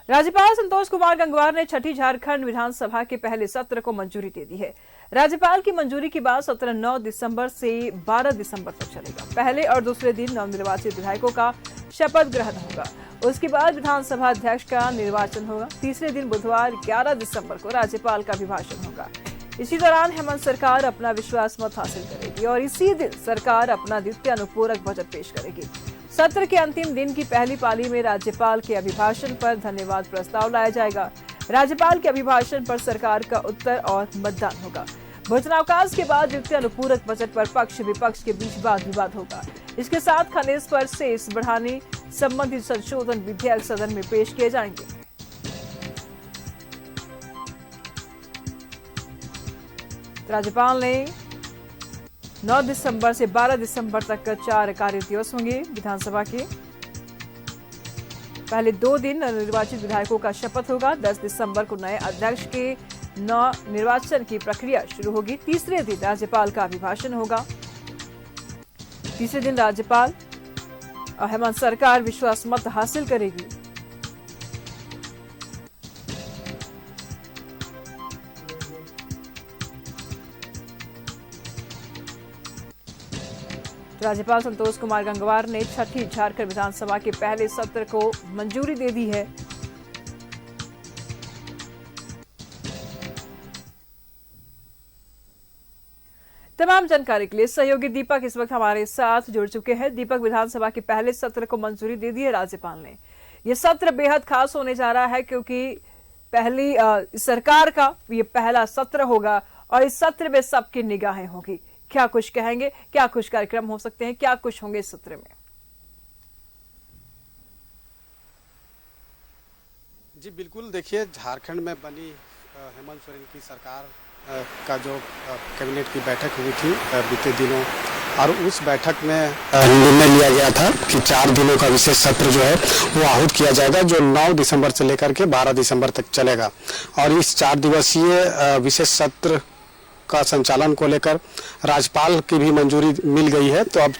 राज्यपाल संतोष कुमार गंगवार ने छठी झारखंड विधानसभा के पहले सत्र को मंजूरी दे दी है। राज्यपाल की मंजूरी के बाद सत्र 9 दिसंबर से 12 दिसंबर तक चलेगा। पहले और दूसरे दिन नवनिर्वाचित विधायकों का शपथ ग्रहण होगा। उसके बाद विधानसभा अध्यक्ष का निर्वाचन होगा। तीसरे दिन बुधवार 11 दिसंबर को राज्यपाल का अभिभाषण होगा। इसी दौरान हेमंत सरकार अपना विश्वास मत हासिल करेगी और इसी दिन सरकार अपना द्वितीय अनुपूरक बजट पेश करेगी। सत्र के अंतिम दिन की पहली पाली में राज्यपाल के अभिभाषण पर धन्यवाद प्रस्ताव लाया जाएगा। राज्यपाल के अभिभाषण पर सरकार का उत्तर और मतदान होगा। भोजनावकाश के बाद द्वितीय अनुपूरक बजट पर पक्ष विपक्ष के बीच वाद विवाद होगा। इसके साथ खनिज पर सेस बढ़ाने संबंधित संशोधन विधेयक सदन में पेश किए जाएंगे। राज्यपाल ने 9 दिसंबर से 12 दिसंबर तक 4 कार्य दिवस होंगे। विधानसभा के पहले 2 दिन निर्वाचित विधायकों का शपथ होगा। 10 दिसंबर को नए अध्यक्ष के निर्वाचन की प्रक्रिया शुरू होगी। तीसरे दिन राज्यपाल का अभिभाषण होगा। तीसरे दिन राज्यपाल और हेमंत सरकार विश्वास मत हासिल करेगी। राज्यपाल संतोष कुमार गंगवार ने छठी झारखंड विधानसभा के पहले सत्र को मंजूरी दे दी है। तमाम जानकारी के लिए सहयोगी दीपक इस वक्त हमारे साथ जुड़ चुके हैं। दीपक, विधानसभा के पहले सत्र को मंजूरी दे दी है राज्यपाल ने। यह सत्र बेहद खास होने जा रहा है क्योंकि पहली सरकार का ये पहला सत्र होगा और इस सत्र में सबकी निगाहें होगी। क्या कुछ कहेंगे, क्या कुछ कार्यक्रम हो सकते हैं, क्या कुछ होंगे इस सत्र में? जी बिल्कुल, देखिए झारखंड में बनी हेमंत सोरेन की सरकार का जो कैबिनेट की बैठक हुई थी बीते दिनों, और उस बैठक में निर्णय लिया गया था कि 4 दिनों का विशेष सत्र जो है वो आहूत किया जाएगा, जो 9 दिसंबर से लेकर के 12 दिसंबर तक चलेगा। और इस 4 दिवसीय विशेष सत्र का संचालन को लेकर राज्यपाल की भी मंजूरी मिल गई है। तो अब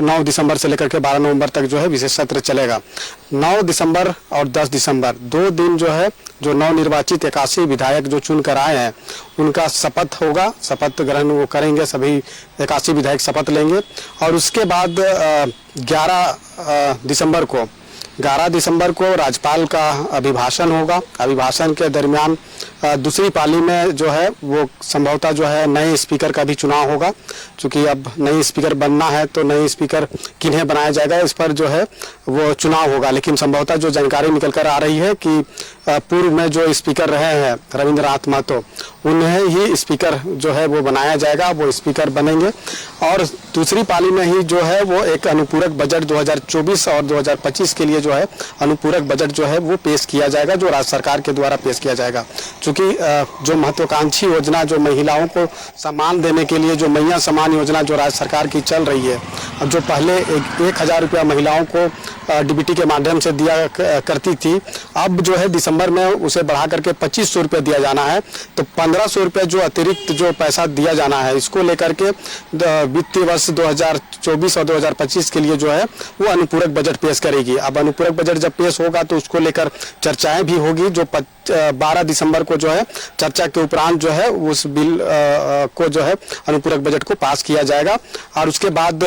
9 दिसंबर से लेकर के 12 नवंबर तक जो है विशेष सत्र चलेगा। 9 दिसंबर और 10 दिसंबर 2 दिन जो है जो नवनिर्वाचित 81 विधायक जो चुन कर आए हैं उनका शपथ होगा। शपथ ग्रहण वो करेंगे, सभी 81 विधायक शपथ लेंगे। और उसके बाद 11 दिसंबर को राज्यपाल का अभिभाषण होगा। अभिभाषण के दरमियान दूसरी पाली में जो है वो संभवतः जो है नए स्पीकर का भी चुनाव होगा। क्योंकि अब नई स्पीकर बनना है तो नए स्पीकर किन्हें बनाया जाएगा इस पर जो है वो चुनाव होगा। लेकिन संभवतः जो जानकारी निकल कर आ रही है कि पूर्व में जो स्पीकर रहे हैं रविंद्रनाथ महतो, उन्हें ही स्पीकर जो है वो बनाया जाएगा, वो स्पीकर बनेंगे। और दूसरी पाली में ही जो है वो एक अनुपूरक बजट 2024 और 2025 के लिए जो है अनुपूरक बजट जो है वो पेश किया जाएगा, जो राज्य सरकार के द्वारा पेश किया जाएगा। क्योंकि जो महत्वाकांक्षी योजना जो महिलाओं को सम्मान देने के लिए जो मैया सम्मान योजना जो राज्य सरकार की चल रही है, जो पहले 1,000 रुपया महिलाओं को डीबीटी के माध्यम से दिया करती थी, अब जो है दिसंबर में उसे बढ़ा करके 2500 रुपये दिया जाना है। तो 1500 रुपये जो अतिरिक्त जो पैसा दिया जाना है, इसको लेकर के वित्तीय वर्ष 2024 और 2025 के लिए जो है वो अनुपूरक बजट पेश करेगी। अब अनुपूरक बजट जब पेश होगा तो उसको लेकर चर्चाएं भी होगी। जो 12 दिसंबर को जो है चर्चा के उपरांत जो है उस बिल को जो है अनुपूरक बजट को पास किया जाएगा। और उसके बाद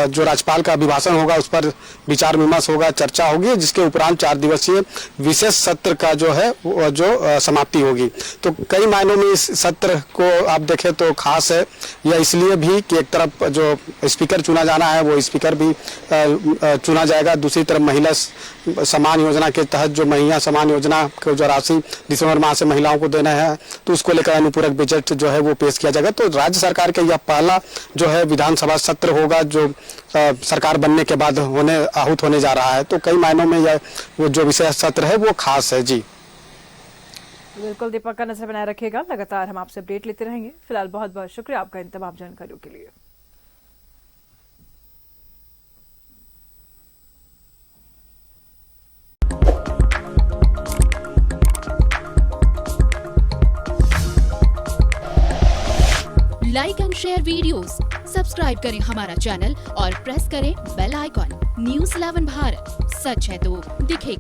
जो राज्यपाल का अभिभाषण होगा उस पर विचार विमर्श होगा, चर्चा होगी, जिसके उपरांत 4 दिवसीय विशेष सत्र का जो है जो समाप्ति होगी। तो कई मायनों में इस सत्र को आप देखें तो खास है। यह इसलिए भी कि एक तरफ जो स्पीकर चुना जाना है वो स्पीकर भी चुना जाएगा, दूसरी तरफ महिला सम्मान योजना के तहत जो महिला सम्मान योजना को जो राशि दिसंबर माह से महिलाओं को देना है तो उसको लेकर अनुपूरक बजट जो है वो पेश किया जाएगा। तो राज्य सरकार का यह पहला जो है विधानसभा सत्र होगा जो सरकार बनने के बाद आहूत होने जा रहा है। तो कई मायनों में यह वो जो विशेष सत्र है वो खास है। जी बिल्कुल दीपक, का नजर बनाए रखिएगा, लगातार हम आपसे अपडेट लेते रहेंगे। फिलहाल बहुत बहुत शुक्रिया आपका इन तमाम जानकारियों के लिए। Like and share videos, subscribe करें हमारा चैनल और प्रेस करें बेल आइकॉन। न्यूज़ 11 भारत, सच है तो दिखेगा।